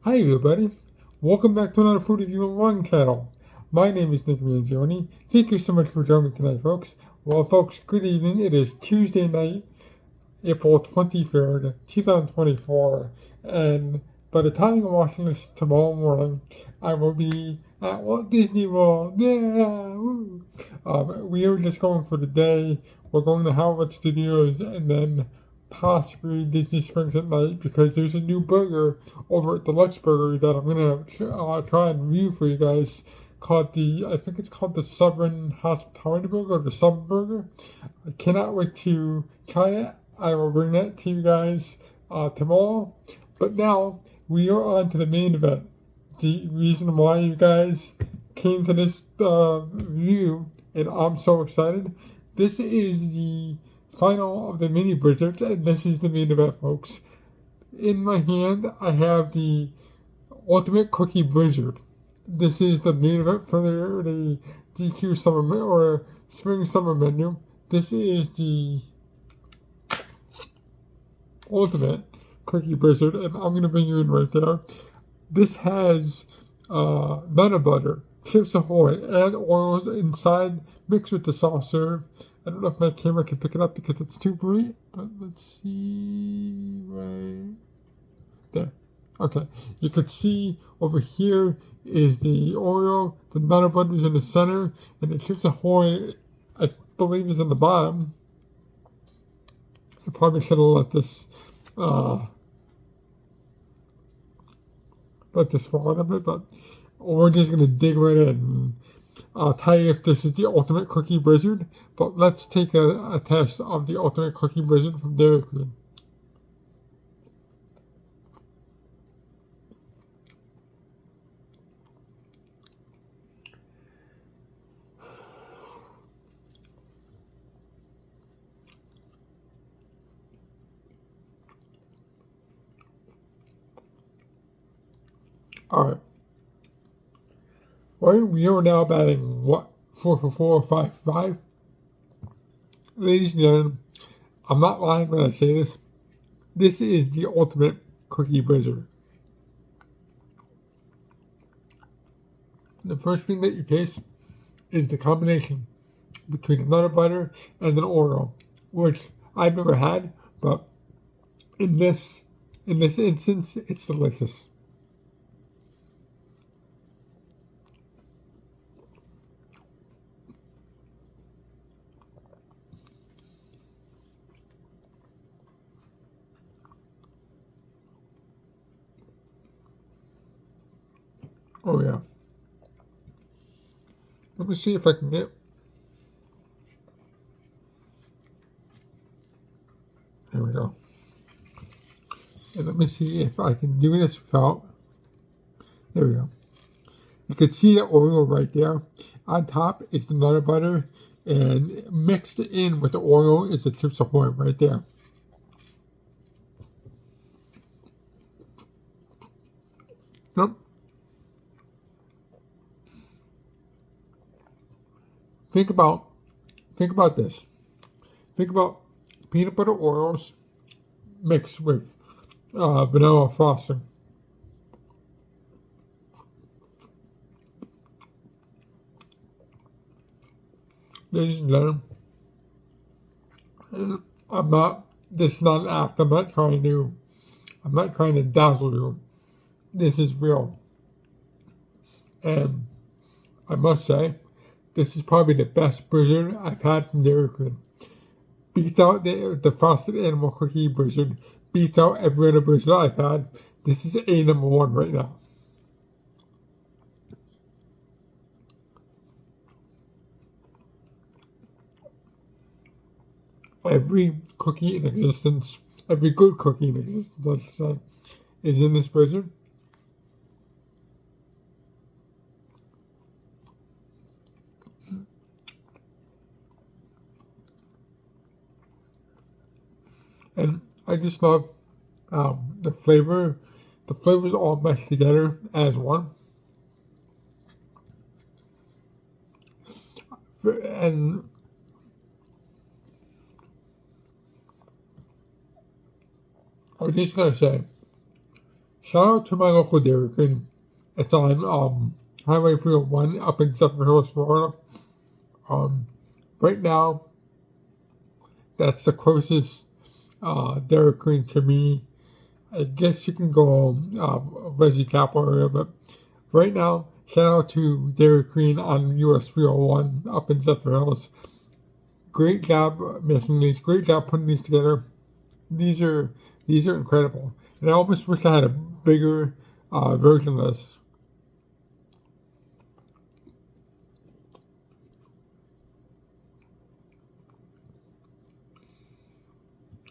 Hi everybody, welcome back to another Food Review and Wine channel. My name is Nick Mangione. Thank you so much for joining me tonight, folks. Well, folks, good evening. It is Tuesday night, April 23rd, 2024, and by the time you're watching this tomorrow morning, I will be at Walt Disney World. Yeah! Woo! We are just going for the day. We're going to Hollywood Studios and then possibly Disney Springs at night because there's a new burger over at Deluxe Burger that I'm gonna try and review for you guys. I think it's called the Sovereign Hospitality Burger or the Sub Burger. I cannot wait to try it. I will bring that to you guys tomorrow. But now we are on to the main event. The reason why you guys came to this review, and I'm so excited. This is the final of the mini blizzards, and this is the main event, folks. In my hand, I have the Ultimate Cookie Blizzard. This is the main event for the DQ Summer or Spring Summer menu. This is the Ultimate Cookie Blizzard, and I'm gonna bring you in right there. This has nut butter, Chips Ahoy, and oils inside, mixed with the soft serve. I don't know if my camera can pick it up because it's too bright, but let's see right there. Okay, you can see over here is the Oreo, the nut butter is in the center, and the Chips Ahoy, I believe, is in the bottom. I probably should have let this fall a bit, but we're just gonna dig right in. I'll tell you if this is the Ultimate Cookie Blizzard, but let's take a test of the Ultimate Cookie Blizzard from Dairy Queen. Alright. Well, we are now batting what? 4 for 4 or 5 for 5. Ladies and gentlemen, I'm not lying when I say this. This is the Ultimate Cookie Blizzard. The first thing that you taste is the combination between a nut butter and an Oreo, which I've never had, but in this instance, it's delicious. Oh yeah. Let me see if I can get. There we go. And let me see if I can do this without. There we go. You can see the Oreo right there. On top is the nut butter, and mixed in with the Oreo is the Chips Ahoy right there. Yep. Think about this. Think about peanut butter Oreos mixed with vanilla frosting. Ladies and gentlemen, this is not an act. I'm not trying to dazzle you. This is real. And I must say, this is probably the best blizzard I've had from Dairy Queen. Beats out the Frosted Animal Cookie Blizzard. Beats out every other blizzard I've had. This is a number one right now. Every cookie in existence, every good cookie in existence, I should say, is in this blizzard. And I just love the flavor. The flavors all mesh together as one. And I'm just gonna say, shout out to my local Dairy Queen. It's on Highway 301 up in Zephyr Hills, Florida. Right now, that's the closest Dairy Queen to me. I guess you can go Resi Capital area, but right now, shout out to Dairy Queen on US 301 up in Zephyr Hills. Great job making these. Great job putting these together. These are incredible, and I almost wish I had a bigger version of this.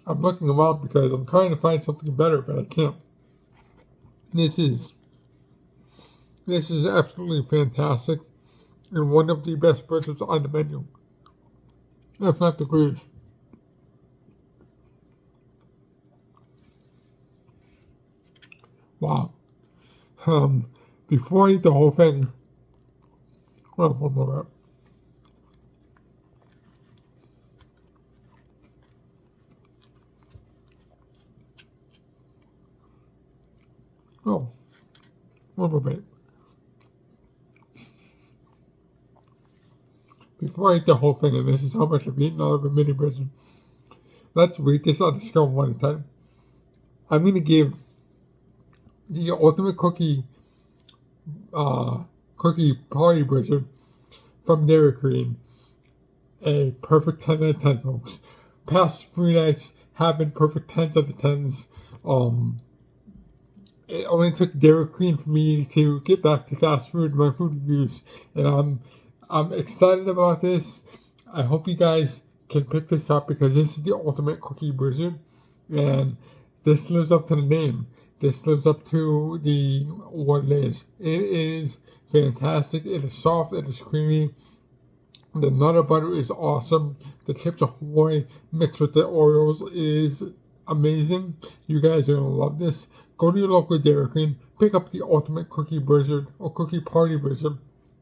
I'm looking around because I'm trying to find something better, but I can't. This is absolutely fantastic, and one of the best burgers on the menu. If not the greatest. Wow. Before I eat the whole thing, well, one more up. Oh, one more bite. Before I eat the whole thing, and this is how much I've eaten out of a mini prison, let's rate this on a scale of 1 to 10. I'm going to give the Ultimate Cookie Party Blizzard from Dairy Queen a perfect 10 out of 10, folks. Past 3 nights have been perfect 10s out of 10s. It only took Dairy Queen for me to get back to fast food, my food reviews, and I'm excited about this. I hope you guys can pick this up because this is the Ultimate Cookie Blizzard, and this lives up to the name. This lives up to what it is. It is fantastic. It is soft. It is creamy. The Nutter Butter is awesome. The Chips Ahoy mixed with the Oreos is amazing. You guys are going to love this. Go to your local Dairy Queen, pick up the Ultimate Cookie Blizzard or Cookie Party Blizzard,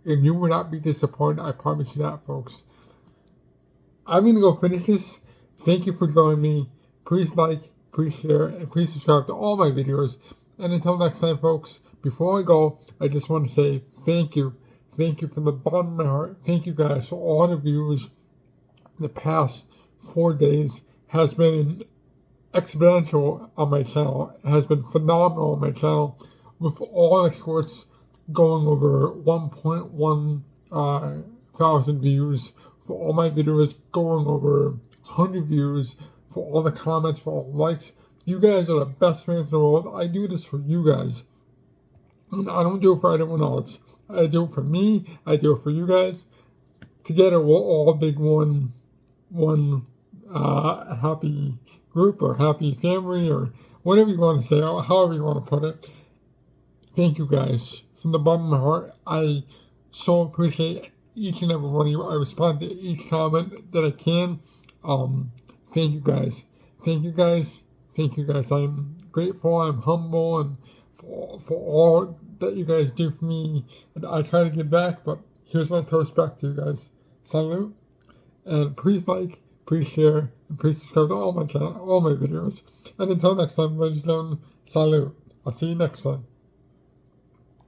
and you will not be disappointed. I promise you that, folks. I'm going to go finish this. Thank you for joining me. Please like, please share, and please subscribe to all my videos. And until next time, folks, before I go, I just want to say thank you. Thank you from the bottom of my heart. Thank you guys for all the views. The past 4 days has been exponential on my channel. It has been phenomenal on my channel, with all the shorts going over 1.1 thousand views, for all my videos going over 100 views, for all the comments, for all the likes. You guys are the best fans in the world. I do this for you guys, and I don't do it for anyone else. I do it for me. I do it for you guys. Together, we'll all make one happy group or happy family or whatever you want to say, or however you want to put it. Thank you guys from the bottom of my heart. I so appreciate each and every one of you. I respond to each comment that I can. Thank you guys. Thank you guys. Thank you guys. I'm grateful. I'm humble, and for all that you guys do for me, and I try to give back. But here's my toast back to you guys. Salute, and please like, please share, and please subscribe to all my videos. And until next time, ladies and gentlemen, salute. I'll see you next time.